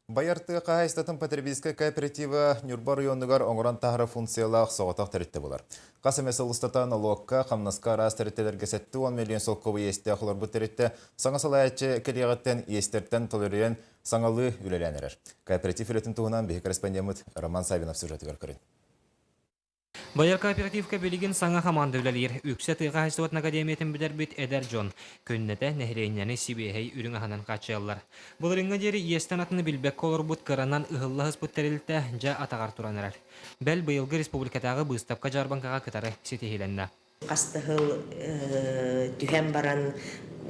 Баярты қағайстатын потребительская кооператива Нюрба районныгар оңыран тағыры функциялақ соғатақ тәрітті болар. Қасым әсілістатан локка қамнаска рас тәріттелерге сәтті 10 миллион солковы есті ақылар бұт тәрітті саңа салайатчы кәлеғаттен естертен толерен саңалы үлеләнерер. Кооператив үлетін туғынан бейі корреспондент Роман Савинов сюжетігер көрін. Баяр кооперативка белеген саңа хаманды үлелер. Үксе тыға хайстуатын академиятын білер бүт Эдер Джон. Көннеті нәхірейнені сибейхей үрің ағанан қачыялар. Бұл рыңға дері естен атыны білбек колыр бұт қыранан ұғыллағыз бұт тәрілті жа атағар тұранырар. Бәл бұйылғы республикатағы бұстапқа жарбанқаға кытары сетехиленді. Қастығыл түхен баран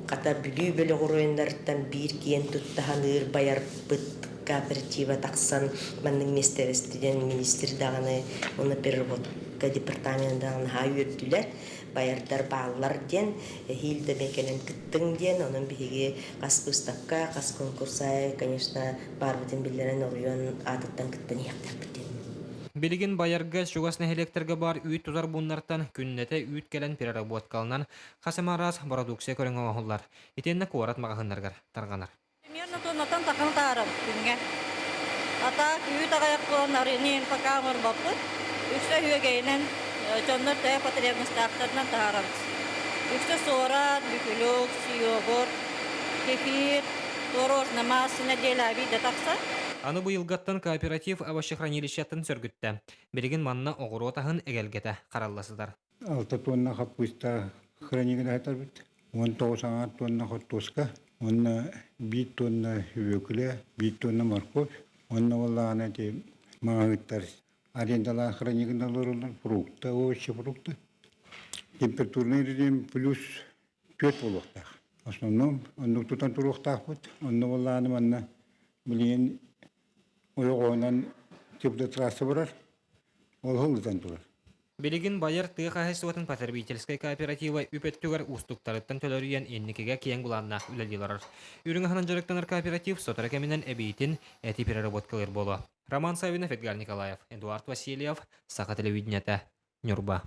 қата бүлі бөлі ғұройындарыттан бір кен тұттағаныр баяр бұт кооператива тақсан манның местерестіден министр дағаны оны переработка департаментағаны ха үйірділер. Баярдар бағылар ден, хилді мекенен күттің ден, оның бігі қас ұстапқа, қас конкурсай, конечно, бар бұтын білдерін орыйон адыттан күттін яқтар бұтын. Билигин баярга шугасны электрге бар үйт тузар буннартан күннете үйт келен переработкалынан қасымарас продукция көрің оғылар. Итенне куарат мағахындаргар тарғанар. Примерно тоннатан тақын таарам күнге. Ата үйт ағаяқ болан арынен пакамыр бапы. Үксі үйегейнен жоннар тәе потребностақтарынан таарам. Үксі сорат, бүкілік, сиогор, кефир, торожна массына делави да тақса. Аны бұйылғаттан кооператив авашихранилищаттын сөргітті. Билигин манна оғыротахын әгелгеті қаралласыдар. 6 тонна капуста хранигін айтар біт. 19 тонна хотоска, 1 тонна өкілі, 1 тонна морковь, олағына те мағыттар. Арендала хранигін алырылар, фрукты, овощи, фрукты. Температурный режим плюс 4 болуқтақ. Основном, онның тұтан тұруқтақ бұд, онның олағына манна білген ойғойнан тепті трассы барар, ол ғылыдан тұрар. Билигин баяр тыға хайсуатын потребительская кооператива үпеттігер устуктарыттан төлөрүйен енникеге кең бұланна үлелділарар. Үріңі ханан жарықтанар кооператив сотара кемінен әбейтін әти переработкалар болу. Роман Савинов, Эдгар Николаев, Эдуард Васильев, Саха телевидениеті, Нюрба.